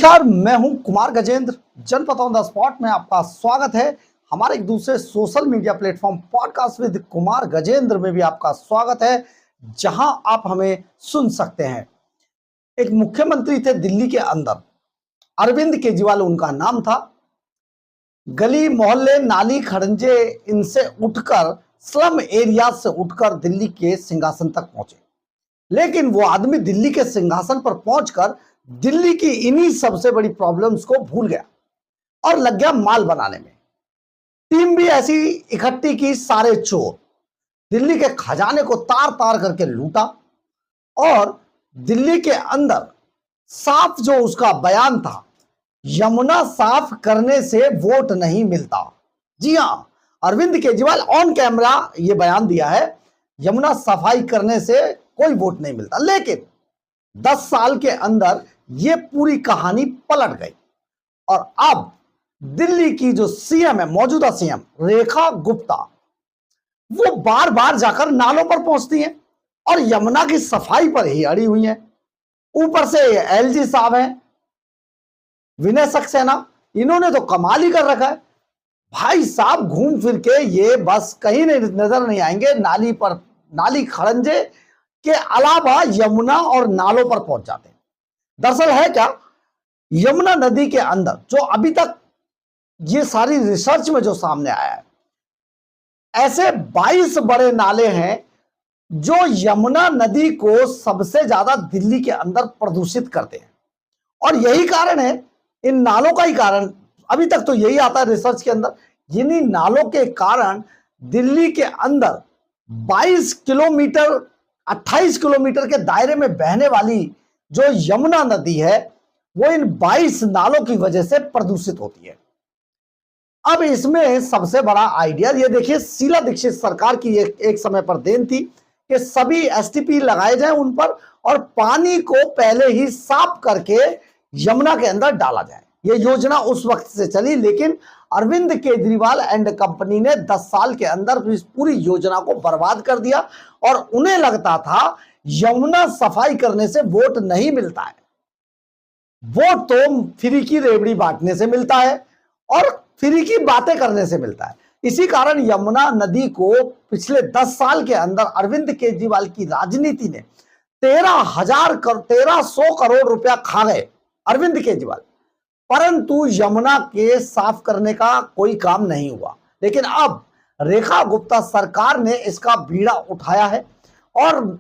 नमस्कार, मैं हूं कुमार गजेंद्र। जनपद ऑन द स्पॉट में आपका स्वागत है। हमारे एक दूसरे social media platform podcast with Kumar Gajendra में भी आपका स्वागत है, जहां आप हमें सुन सकते हैं। एक मुख्यमंत्री थे दिल्ली के अंदर, अरविंद केजरीवाल उनका नाम था। गली मोहल्ले नाली खड़ंजे इनसे उठकर, स्लम एरिया से उठकर दिल्ली के सिंहासन तक पहुंचे। लेकिन वो आदमी दिल्ली के सिंहासन पर पहुंचकर दिल्ली की इन्हीं सबसे बड़ी प्रॉब्लम्स को भूल गया और लग गया माल बनाने में। टीम भी ऐसी इकट्ठी की, सारे चोर दिल्ली के खजाने को तार तार करके लूटा। और दिल्ली के अंदर साफ जो उसका बयान था, यमुना साफ करने से वोट नहीं मिलता। जी हां, अरविंद केजरीवाल ऑन कैमरा ये बयान दिया है, यमुना सफाई करने से कोई वोट नहीं मिलता। लेकिन 10 साल के अंदर ये पूरी कहानी पलट गई और अब दिल्ली की जो सीएम है, मौजूदा सीएम रेखा गुप्ता, वो बार बार जाकर नालों पर पहुंचती हैं और यमुना की सफाई पर ही अड़ी हुई हैं। ऊपर से एलजी साहब हैं, विनय सक्सेना, इन्होंने तो कमाल ही कर रखा है। भाई साहब घूम फिर के ये बस कहीं नहीं नजर नहीं आएंगे, नाली पर, नाली खड़ंजे के अलावा यमुना और नालों पर पहुंच जाते हैं। दरअसल है क्या, यमुना नदी के अंदर जो अभी तक ये सारी रिसर्च में जो सामने आया है, ऐसे 22 बड़े नाले हैं जो यमुना नदी को सबसे ज्यादा दिल्ली के अंदर प्रदूषित करते हैं। और यही कारण है, इन नालों का ही कारण अभी तक तो यही आता है रिसर्च के अंदर, इन्हीं नालों के कारण दिल्ली के अंदर 22 किलोमीटर 28 किलोमीटर के दायरे में बहने वाली जो यमुना नदी है, वो इन 22 नालों की वजह से प्रदूषित होती है। अब इसमें सबसे बड़ा आइडिया ये देखिए, शीला दीक्षित सरकार की एक समय पर देन थी कि सभी एसटीपी लगाए जाएं उन पर और पानी को पहले ही साफ करके यमुना के अंदर डाला जाए। ये योजना उस वक्त से चली, लेकिन अरविंद केजरीवाल एंड कंपनी ने 10 साल के अंदर इस पूरी योजना को बर्बाद कर दिया और उन्हें लगता था यमुना सफाई करने से वोट नहीं मिलता है। वोट तो फ्री की रेवड़ी बांटने से मिलता है और फ्री की बातें करने से मिलता है। इसी कारण यमुना नदी को पिछले 10 साल के अंदर अरविंद केजरीवाल की राजनीति ने 1300 करोड़ रुपया खा गए अरविंद केजरीवाल, परंतु यमुना के साफ करने का कोई काम नहीं हुआ। लेकिन अब रेखा गुप्ता सरकार ने इसका बीड़ा उठाया है और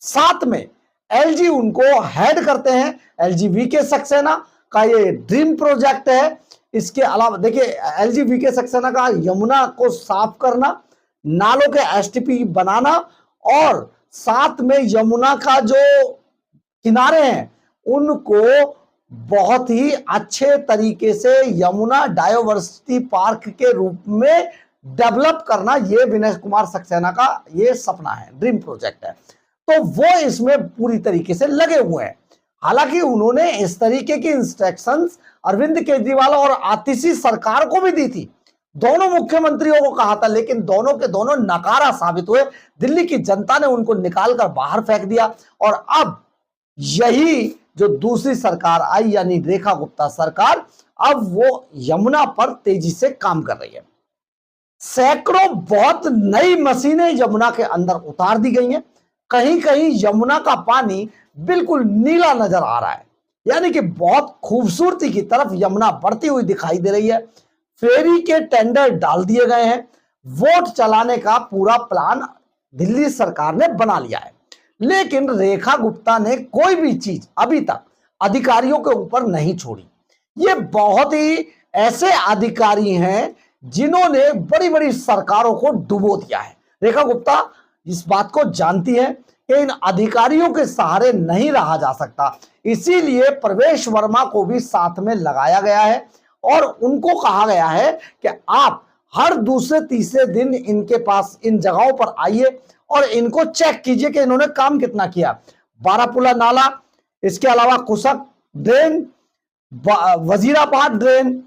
साथ में एलजी उनको हेड करते हैं। एलजी वीके सक्सेना का ये ड्रीम प्रोजेक्ट है। इसके अलावा देखिए, एलजी वीके सक्सेना का यमुना को साफ करना, नालों के एसटीपी बनाना और साथ में यमुना का जो किनारे हैं उनको बहुत ही अच्छे तरीके से यमुना डायोवर्सिटी पार्क के रूप में डेवलप करना, ये विनय कुमार सक्सेना का ये सपना है, ड्रीम प्रोजेक्ट है। तो वो इसमें पूरी तरीके से लगे हुए हैं। हालांकि उन्होंने इस तरीके की इंस्ट्रक्शंस अरविंद केजरीवाल और आतिशी सरकार को भी दी थी, दोनों मुख्यमंत्रियों को कहा था, लेकिन दोनों के दोनों नकारा साबित हुए। दिल्ली की जनता ने उनको निकालकर बाहर फेंक दिया और अब यही जो दूसरी सरकार आई, यानी रेखा गुप्ता सरकार, अब वो यमुना पर तेजी से काम कर रही है। सैकड़ों बहुत नई मशीनें यमुना के अंदर उतार दी गई हैं। कहीं कहीं यमुना का पानी बिल्कुल नीला नजर आ रहा है, यानी कि बहुत खूबसूरती की तरफ यमुना बढ़ती हुई दिखाई दे रही है। फेरी के टेंडर डाल दिए गए हैं। वोट चलाने का पूरा प्लान दिल्ली सरकार ने बना लिया है, लेकिन रेखा गुप्ता ने कोई भी चीज अभी तक अधिकारियों के ऊपर नहीं छोड़ी। ये बहुत ही ऐसे अधिकारी हैं जिन्होंने बड़ी बड़ी सरकारों को डुबो दिया है। रेखा गुप्ता इस बात को जानती है कि इन अधिकारियों के सहारे नहीं रहा जा सकता, इसीलिए प्रवेश वर्मा को भी साथ में लगाया गया है और उनको कहा गया है कि आप हर दूसरे तीसरे दिन इनके पास इन जगहों पर आइए और इनको चेक कीजिए कि इन्होंने काम कितना किया। बारापुला नाला, इसके अलावा कुसक ड्रेन, वजीराबाद ड्रेन,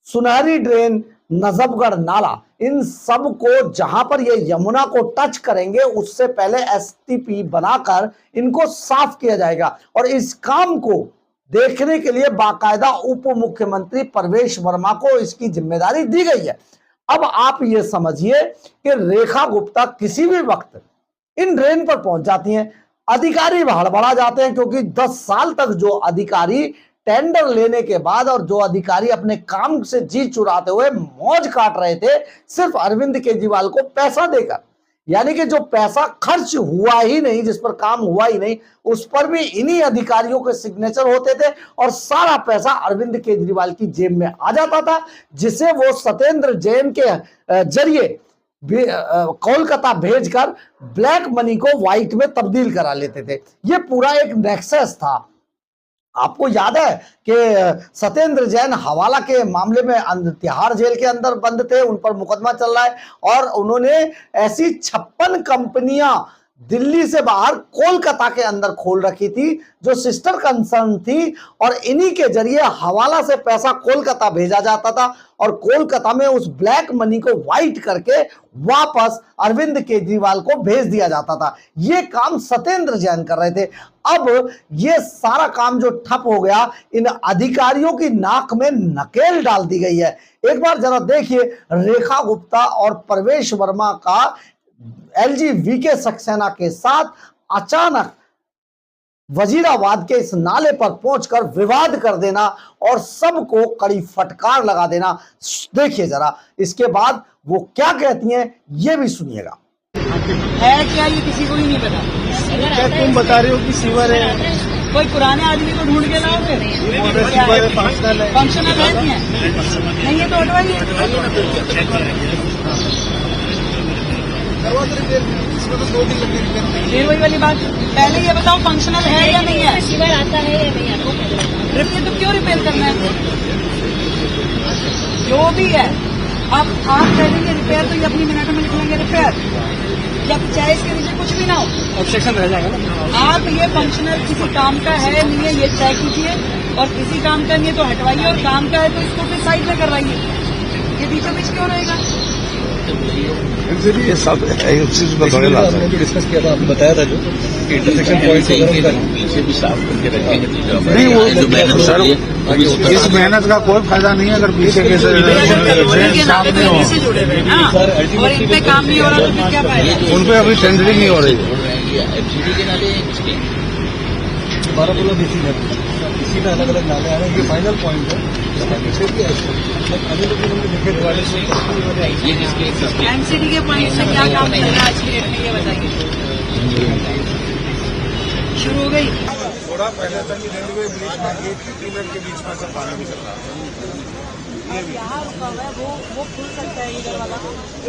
सुनहरी ड्रेन, नजफगढ़ नाला, इन सब को जहां पर ये यमुना को टच करेंगे उससे पहले एसटीपी बनाकर इनको साफ किया जाएगा और इस काम को देखने के लिए बाकायदा उप मुख्यमंत्री प्रवेश वर्मा को इसकी जिम्मेदारी दी गई है। अब आप ये समझिए कि रेखा गुप्ता किसी भी वक्त इन ड्रेन पर पहुंच जाती हैं, अधिकारी हड़बड़ा जाते हैं, क्योंकि 10 साल तक जो अधिकारी टेंडर लेने के बाद और जो अधिकारी अपने काम से जी चुराते हुए मौज काट रहे थे सिर्फ अरविंद केजरीवाल को पैसा देकर, यानी कि जो पैसा खर्च हुआ ही नहीं, जिस पर काम हुआ ही नहीं, उस पर भी इन्हीं अधिकारियों के सिग्नेचर होते थे और सारा पैसा अरविंद केजरीवाल की जेब में आ जाता था, जिसे वो सत्येंद्र जैन के जरिए कोलकाता भेजकर ब्लैक मनी को व्हाइट में तब्दील करा लेते थे। ये पूरा एक नेक्सस था। आपको याद है कि सत्येंद्र जैन हवाला के मामले में तिहाड़ जेल के अंदर बंद थे, उन पर मुकदमा चल रहा है और उन्होंने ऐसी 56 कंपनियां दिल्ली से बाहर कोलकाता के अंदर खोल रखी थी जो सिस्टर कंसर्न थी, और इन्हीं के जरिए हवाला से पैसा कोलकाता भेजा जाता था और कोलकाता में उस ब्लैक मनी को व्हाइट करके वापस अरविंद केजरीवाल को भेज दिया जाता था। ये काम सत्येंद्र जैन कर रहे थे। अब ये सारा काम जो ठप हो गया, इन अधिकारियों की नाक में नकेल डाल दी गई है। एक बार जरा देखिए रेखा गुप्ता और प्रवेश वर्मा का एलजी वीके सक्सेना के साथ अचानक वजीराबाद के इस नाले पर पहुंचकर विवाद कर देना और सबको कड़ी फटकार लगा देना। देखिए जरा, इसके बाद वो क्या कहती हैं ये भी सुनिएगा। है क्या ये किसी को ही नहीं पता। क्या तुम बता रहे हो कि सीवर है? कोई पुराने आदमी को ढूंढ के लाओ फिर। फंक्शनल है नहीं है तो हटवाइए। फिर वही वाली बात, पहले ये बताओ फंक्शनल है या नहीं है? सीवर आता है या नहीं आता? रिपेयर तो क्यों रिपेयर करना है? जो भी है अब आप कहेंगे रिपेयर, तो ये अपनी मिनट में लिख लेंगे रिपेयर, जब चाहे इसके नीचे कुछ भी ना हो ऑब्जेक्शन रह जाएगा ना। आप ये फंक्शनल किसी काम का है नहीं है ये तय कीजिए, और किसी काम का नहीं है तो हटवाइए, और काम का है तो इसको फिर साइड में करवाइए। ये बीचों बीच क्यों रहेगा? ये सब चीज बताने लाता है। डिस्कस किया था, आपने बताया था जो इंटरसेक्शन पॉइंट पीछे भी साफ करके रखेंगे नहीं, वो सर इस मेहनत का कोई फायदा नहीं है अगर पीछे के सामने हो और इन पे काम नहीं हो रहा तो क्या फायदा? उन पे अभी टेंडरिंग नहीं हो रही है। बारामूला डीसी में इसी में अलग अलग नाले आ रहे हैं। ये फाइनल पॉइंट है। एमसीडी के पॉइंट से क्या काम चलेगा आज की डेट में, ये बताइए। शुरू हो गई। थोड़ा पहले तक रेलवे ब्रिज में 1 मिनट के बीच में से पानी निकल रहा है। यहाँ रुका हुआ है वो खुल सकता है, इधर वाला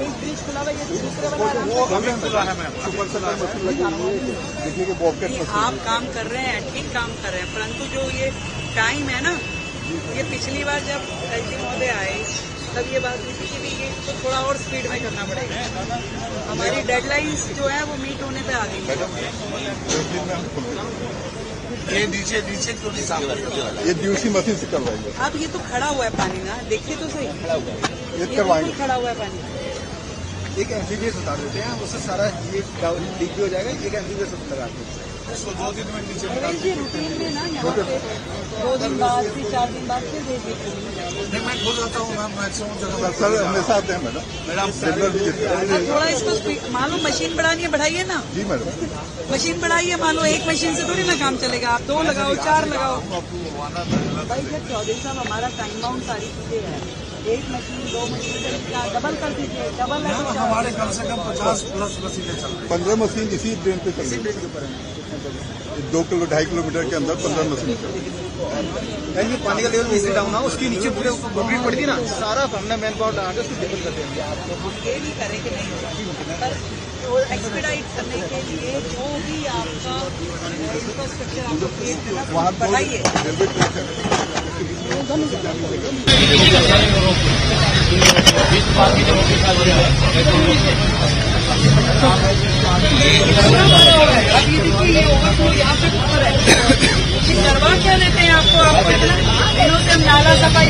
एक ब्रिज खुला हुआ है, ये दूसरे वाला वो अभी खुला है मैम। सुपर से मशीन लगी हुई है, देखिए कि बॉकेट मशीन। आप काम कर रहे हैं, ठीक काम कर रहे हैं, परंतु जो ये टाइम है ना, ये पिछली बार जब एलजी महोदय आए तब ये बात हुई थी कि ये तो थोड़ा और स्पीड में करना पड़ेगा। हमारी डेडलाइंस जो है वो मीट होने पे आ गई। ये नीचे क्यों नहीं साफ करते? ये दूसरी मशीन से करवाएंगे। अब ये तो खड़ा हुआ है पानी ना, देखिए तो सही, ये ये करवाएंगे। बिल्कुल खड़ा हुआ है पानी। एक एमसीबीएस उतार देते हैं, उससे सारा ये लीक भी हो जाएगा। एक एमसीबीएस लगा देते हैं, इसको 2 दिन में नीचे भेजिए रूटीन में ना, यहाँ पे 2 दिन बाद फिर 4 दिन बाद फिर भेजिए। नहीं, मैं खुद रहता हूँ मैम, मैक्सिमम जगह सर हमेशा आते हैं मैडम। सर थोड़ा इसको मान लो मशीन बढ़ानी है, बढ़ाइए ना। जी मैडम। मशीन बढ़ाइए, मान लो एक मशीन से थोड़ी ना काम चलेगा, आप 2 लगाओ 4 लगाओ। भाई जब चौधरी साहब हमारा टाइम बाउंड सारी चीजें हैं, 1 मशीन 2 मशीन से क्या डबल कर दीजिए, डबल है तो हमारे कम से कम 50+ मशीनें चल रही 15 मशीन इसी ट्रेन पे चल रही है। 2 किलो 2.5 किलोमीटर के अंदर 15 मशीन चल रही है। ये पानी का लेवल जैसे डाउन है, उसके नीचे पूरे कंक्रीट पड़ गई ना, सारा हमने मैन पावर लगा के उसको लेवल कर दिया। ये नहीं करें कि नहीं, पर एक्सपेडाइट करने के लिए जो भी आपका इंफ्रास्ट्रक्चर आपको क्रिएट करना वहाँ बढ़ाइए। रेलवे ट्रैक है। अब ये देखिए ये ओवरफ्लो यहाँ पे ऊपर है, करवा क्या देते हैं आपको? आपको इतना दिनों से हम नाला सफाई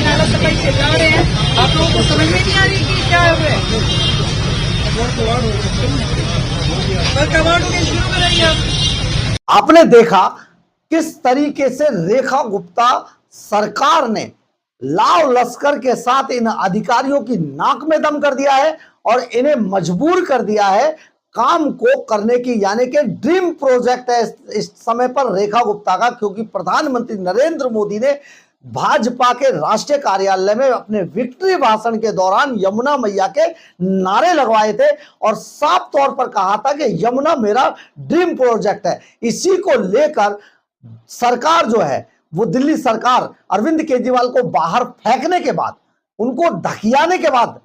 चिल्ला रहे हैं, आप लोगों को समझ में नहीं आ रही कि क्या है। पर कबाड़ शुरू कराइए आप। आपने देखा किस तरीके से रेखा गुप्ता सरकार ने लाव लश्कर के साथ इन अधिकारियों की नाक में दम कर दिया है और इन्हें मजबूर कर दिया है काम को करने की, यानी कि ड्रीम प्रोजेक्ट है इस समय पर रेखा गुप्ता का, क्योंकि प्रधानमंत्री नरेंद्र मोदी ने भाजपा के राष्ट्रीय कार्यालय में अपने विक्ट्री भाषण के दौरान यमुना मैया के नारे लगवाए थे और साफ तौर पर कहा था कि यमुना मेरा ड्रीम प्रोजेक्ट है। इसी को लेकर सरकार जो है वो दिल्ली सरकार अरविंद केजरीवाल को बाहर फेंकने के बाद, उनको ढकियाने के बाद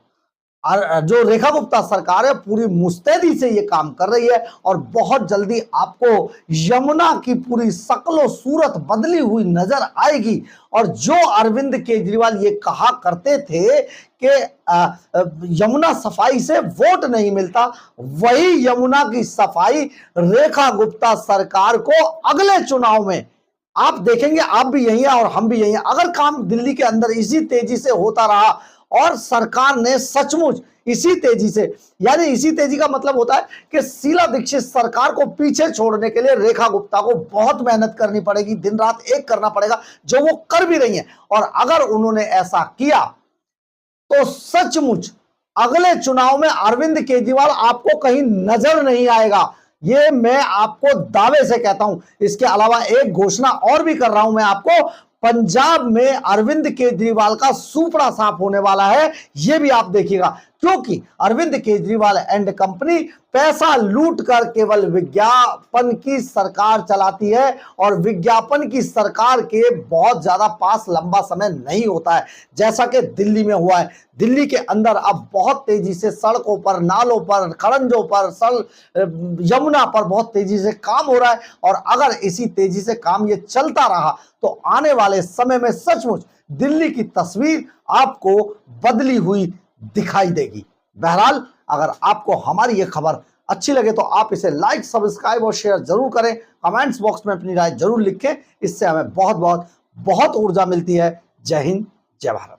जो रेखा गुप्ता सरकार है पूरी मुस्तैदी से ये काम कर रही है और बहुत जल्दी आपको यमुना की पूरी शक्लो सूरत बदली हुई नजर आएगी। और जो अरविंद केजरीवाल ये कहा करते थे कि यमुना सफाई से वोट नहीं मिलता, वही यमुना की सफाई रेखा गुप्ता सरकार को अगले चुनाव में आप देखेंगे, आप भी यही है और हम भी यही है। अगर काम दिल्ली के अंदर इसी तेजी से होता रहा और सरकार ने सचमुच इसी तेजी से, यानी इसी तेजी का मतलब होता है कि शीला दीक्षित सरकार को पीछे छोड़ने के लिए रेखा गुप्ता को बहुत मेहनत करनी पड़ेगी, दिन रात एक करना पड़ेगा, जो वो कर भी रही है। और अगर उन्होंने ऐसा किया तो सचमुच अगले चुनाव में अरविंद केजरीवाल आपको कहीं नजर नहीं आएगा, ये मैं आपको दावे से कहता हूं। इसके अलावा एक घोषणा और भी कर रहा हूं मैं आपको, पंजाब में अरविंद केजरीवाल का सुपड़ा साफ होने वाला है, यह भी आप देखिएगा, क्योंकि अरविंद केजरीवाल एंड कंपनी पैसा लूट कर केवल विज्ञापन की सरकार चलाती है और विज्ञापन की सरकार के बहुत ज्यादा पास लंबा समय नहीं होता है, जैसा कि दिल्ली में हुआ है। दिल्ली के अंदर अब बहुत तेजी से सड़कों पर, नालों पर, खड़ंजों पर, यमुना पर बहुत तेजी से काम हो रहा है और अगर इसी तेजी से काम ये चलता रहा तो आने वाले समय में सचमुच दिल्ली की तस्वीर आपको बदली हुई दिखाई देगी। बहरहाल अगर आपको हमारी ये खबर अच्छी लगे तो आप इसे लाइक, सब्सक्राइब और शेयर जरूर करें। कमेंट्स बॉक्स में अपनी राय जरूर लिखें, इससे हमें बहुत ऊर्जा मिलती है। जय हिंद, जय भारत।